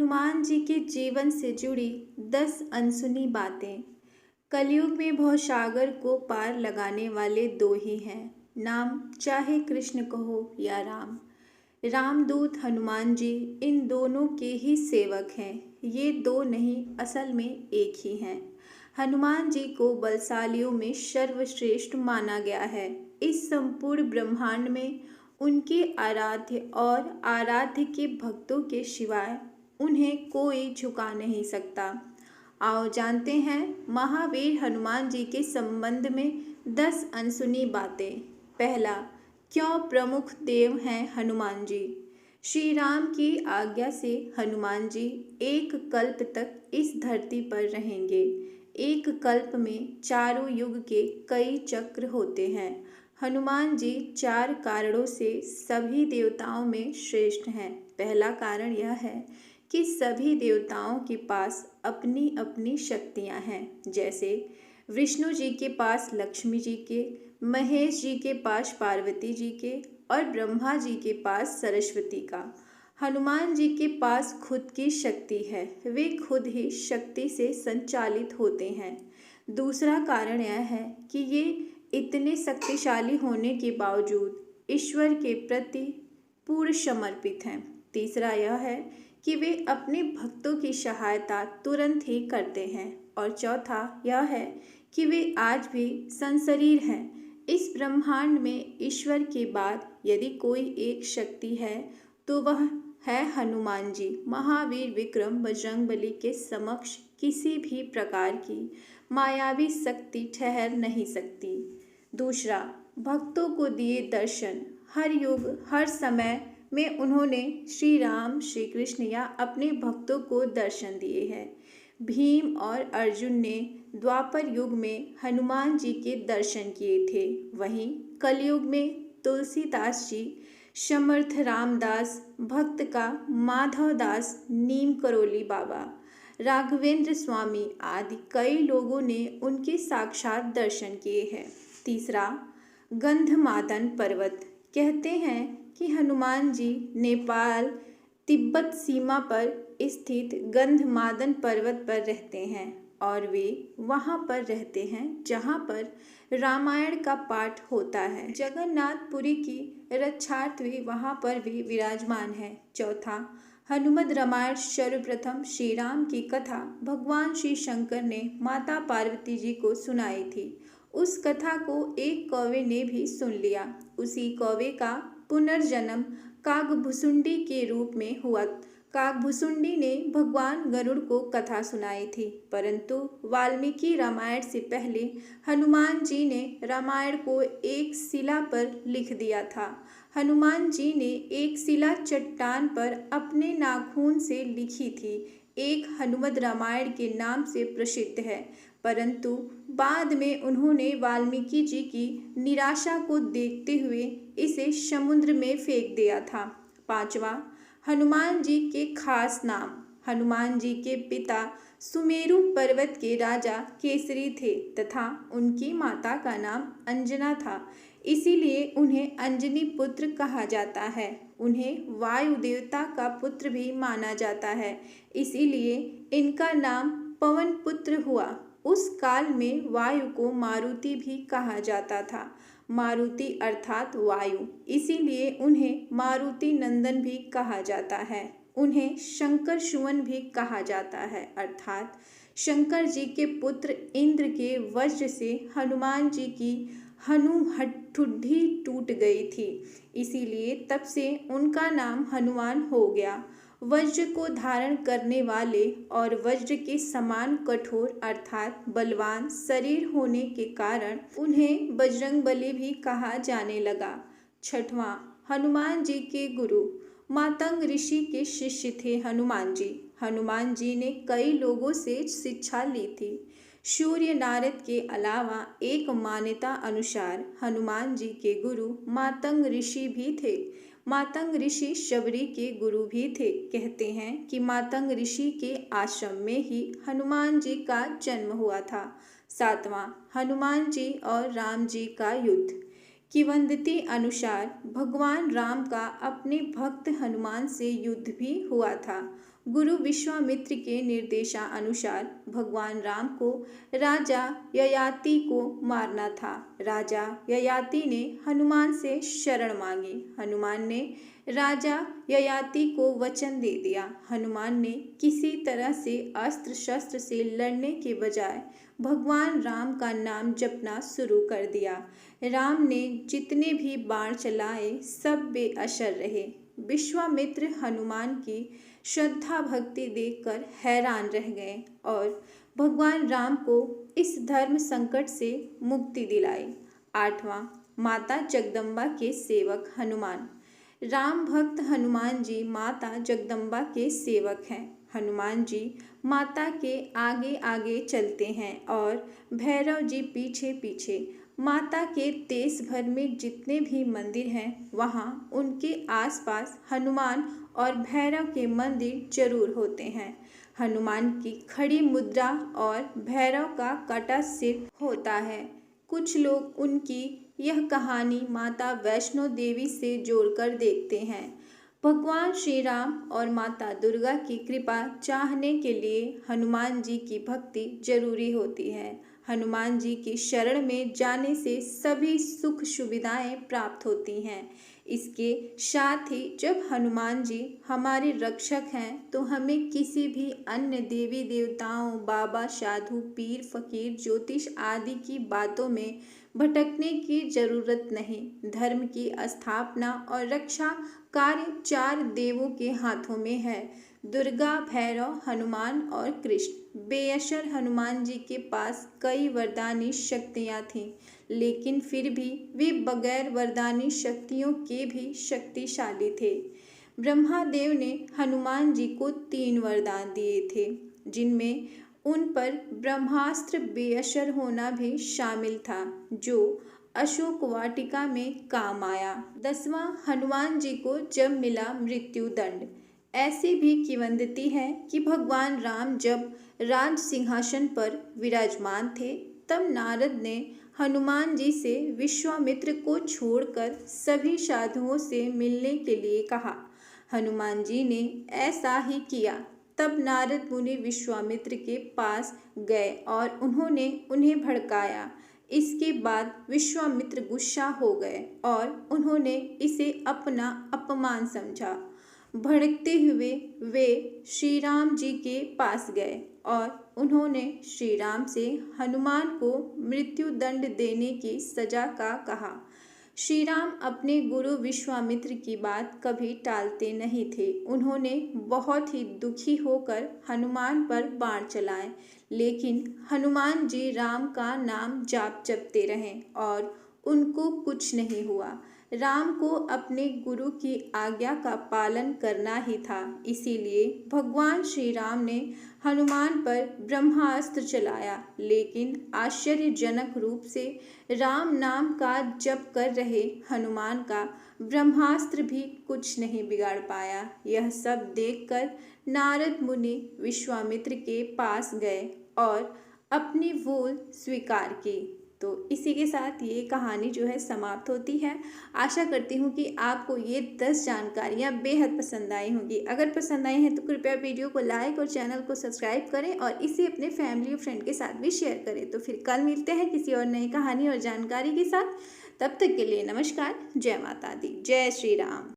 हनुमान जी के जीवन से जुड़ी 10 अनसुनी बातें। कलयुग में भवसागर को पार लगाने वाले दो ही हैं, नाम चाहे कृष्ण कहो या राम। रामदूत हनुमान जी इन दोनों के ही सेवक हैं। ये दो नहीं, असल में एक ही हैं। हनुमान जी को बलशालियों में सर्वश्रेष्ठ माना गया है। इस संपूर्ण ब्रह्मांड में उनके आराध्य और आराध्य के भक्तों के सिवाय उन्हें कोई झुका नहीं सकता। आओ जानते हैं महावीर हनुमान जी के संबंध में 10 अनसुनी बातें। पहला, क्यों प्रमुख देव हैं हनुमान जी। श्री राम की आज्ञा से हनुमान जी एक कल्प तक इस धरती पर रहेंगे। एक कल्प में चारों युग के कई चक्र होते हैं। हनुमान जी 4 कारणों से सभी देवताओं में श्रेष्ठ हैं। पहला कारण यह है कि सभी देवताओं के पास अपनी अपनी शक्तियां हैं। जैसे विष्णु जी के पास लक्ष्मी जी के, महेश जी के पास पार्वती जी के और ब्रह्मा जी के पास सरस्वती का। हनुमान जी के पास खुद की शक्ति है, वे खुद ही शक्ति से संचालित होते हैं। दूसरा कारण यह है कि ये इतने शक्तिशाली होने के बावजूद ईश्वर के प्रति पूर्ण समर्पित हैं। तीसरा यह है कि वे अपने भक्तों की सहायता तुरंत ही करते हैं। और चौथा यह है कि वे आज भी संशरीर हैं। इस ब्रह्मांड में ईश्वर के बाद यदि कोई एक शक्ति है तो वह है हनुमान जी। महावीर विक्रम बजरंगबली के समक्ष किसी भी प्रकार की मायावी शक्ति ठहर नहीं सकती। दूसरा, भक्तों को दिए दर्शन। हर युग हर समय में उन्होंने श्री राम, श्री कृष्ण या अपने भक्तों को दर्शन दिए हैं। भीम और अर्जुन ने द्वापर युग में हनुमान जी के दर्शन किए थे। वहीं कलयुग में तुलसीदास जी, समर्थ रामदास, भक्त का माधवदास, नीम करोली बाबा, राघवेंद्र स्वामी आदि कई लोगों ने उनके साक्षात दर्शन किए हैं। तीसरा, गंधमादन पर्वत। कहते हैं कि हनुमान जी नेपाल तिब्बत सीमा पर स्थित गंधमादन पर्वत पर रहते हैं और वे वहां पर रहते हैं जहां पर रामायण का पाठ होता है। जगन्नाथपुरी की रक्षार्थ वे वहां पर भी विराजमान है। चौथा, हनुमद रामायण। सर्वप्रथम श्री राम की कथा भगवान श्री शंकर ने माता पार्वती जी को सुनाई थी। उस कथा को एक कौवे ने भी सुन लिया। उसी कौवे का पुनर्जन्म कागभुसुंडी के रूप में हुआ। कागभुसुंडी ने भगवान गरुड़ को कथा सुनाई थी, परंतु वाल्मीकि रामायण से पहले हनुमान जी ने रामायण को एक शिला पर लिख दिया था। हनुमान जी ने एक शिला चट्टान पर अपने नाखून से लिखी थी। एक हनुमद रामायण के नाम से प्रसिद्ध है, परंतु बाद में उन्होंने वाल्मीकि जी की निराशा को देखते हुए इसे समुद्र में फेंक दिया था। पांचवा, हनुमान जी के खास नाम। हनुमान जी के पिता सुमेरु पर्वत के राजा केसरी थे तथा उनकी माता का नाम अंजना था, इसीलिए उन्हें अंजनी पुत्र कहा जाता है। उन्हें वायु देवता का पुत्र भी माना जाता है, इसीलिए इनका नाम पवन पुत्र हुआ। उस काल में वायु को मारुति भी कहा जाता था। मारुति अर्थात वायु, इसीलिए उन्हें मारुति नंदन भी कहा जाता है। उन्हें शंकर सुवन भी कहा जाता है, अर्थात शंकर जी के पुत्र इंद्र के वज्र से हनुमान जी की हनुहठुड्डी टूट गई थी, इसीलिए तब से उनका नाम हनुमान हो गया। वज्र को धारण करने वाले और वज्र के समान कठोर अर्थात बलवान शरीर होने के कारण उन्हें बजरंगबली भी कहा जाने लगा। छठवां, हनुमान जी के गुरु। मातंग ऋषि के शिष्य थे हनुमान जी। हनुमान जी ने कई लोगों से शिक्षा ली थी। सूर्य नारद के अलावा एक मान्यता अनुसार हनुमान जी के गुरु मातंग ऋषि भी थे। मातंग ऋषि शबरी के गुरु भी थे। कहते हैं कि मातंग ऋषि के आश्रम में ही हनुमान जी का जन्म हुआ था। सातवां, हनुमान जी और राम जी का युद्ध। किंवदंती अनुसार भगवान राम का अपने भक्त हनुमान से युद्ध भी हुआ था। गुरु विश्वामित्र के निर्देशानुसार भगवान राम को राजा ययाति को मारना था। राजा ययाति ने हनुमान से शरण मांगी। हनुमान ने राजा ययाति को वचन दे दिया। हनुमान ने किसी तरह से अस्त्र शस्त्र से लड़ने के बजाय भगवान राम का नाम जपना शुरू कर दिया। राम ने जितने भी बाण चलाए सब बेअसर रहे। विश्वामित्र हनुमान की श्रद्धा भक्ति देखकर हैरान रह गए और भगवान राम को इस धर्म संकट से मुक्ति दिलाई। 8वां, माता जगदम्बा के सेवक हनुमान। राम भक्त हनुमान जी माता जगदम्बा के सेवक हैं। हनुमान जी माता के आगे आगे चलते हैं और भैरव जी पीछे पीछे। माता के देश भर में जितने भी मंदिर हैं वहाँ उनके आसपास हनुमान और भैरव के मंदिर जरूर होते हैं। हनुमान की खड़ी मुद्रा और भैरव का कटा सिर होता है। कुछ लोग उनकी यह कहानी माता वैष्णो देवी से जोड़कर देखते हैं। भगवान श्री राम और माता दुर्गा की कृपा चाहने के लिए हनुमान जी की भक्ति जरूरी होती है। हनुमान जी की शरण में जाने से सभी सुख सुविधाएं प्राप्त होती हैं। इसके साथ ही जब हनुमान जी हमारे रक्षक हैं तो हमें किसी भी अन्य देवी देवताओं, बाबा, साधु, पीर, फकीर, ज्योतिष आदि की बातों में भटकने की जरूरत नहीं। धर्म की स्थापना और रक्षा कार्य 4 देवों के हाथों में है, दुर्गा, भैरव, हनुमान और कृष्ण। बेशक हनुमान जी के पास कई वरदानी शक्तियाँ थीं, लेकिन फिर भी वे बगैर वरदानी शक्तियों के भी शक्तिशाली थे। ब्रह्मादेव ने हनुमान जी को 3 वरदान दिए थे, जिनमें उन पर ब्रह्मास्त्र बेअसर होना भी शामिल था, जो अशोक वाटिका में काम आया। 10वां, हनुमान जी को जब मिला मृत्यु दंड। ऐसी भी किंवदंती है कि भगवान राम जब राज सिंहासन पर विराजमान थे तब नारद ने हनुमान जी से विश्वामित्र को छोड़कर सभी साधुओं से मिलने के लिए कहा। हनुमान जी ने ऐसा ही किया। तब नारद मुनि विश्वामित्र के पास गए और उन्होंने उन्हें भड़काया। इसके बाद विश्वामित्र गुस्सा हो गए और उन्होंने इसे अपना अपमान समझा। भड़कते हुए वे श्री राम जी के पास गए और उन्होंने श्री राम से हनुमान को मृत्यु दंड देने की सजा का कहा। श्री राम अपने गुरु विश्वामित्र की बात कभी टालते नहीं थे। उन्होंने बहुत ही दुखी होकर हनुमान पर बाण चलाए, लेकिन हनुमान जी राम का नाम जपते रहे और उनको कुछ नहीं हुआ। राम को अपने गुरु की आज्ञा का पालन करना ही था, इसीलिए भगवान श्री राम ने हनुमान पर ब्रह्मास्त्र चलाया, लेकिन आश्चर्यजनक रूप से राम नाम का जप कर रहे हनुमान का ब्रह्मास्त्र भी कुछ नहीं बिगाड़ पाया। यह सब देखकर नारद मुनि विश्वामित्र के पास गए और अपनी भूल स्वीकार की। तो इसी के साथ ये कहानी जो है समाप्त होती है। आशा करती हूँ कि आपको ये 10 जानकारियाँ बेहद पसंद आई होंगी। अगर पसंद आई हैं तो कृपया वीडियो को लाइक और चैनल को सब्सक्राइब करें और इसे अपने फैमिली और फ्रेंड के साथ भी शेयर करें। तो फिर कल मिलते हैं किसी और नई कहानी और जानकारी के साथ। तब तक के लिए नमस्कार। जय माता दी, जय श्री राम।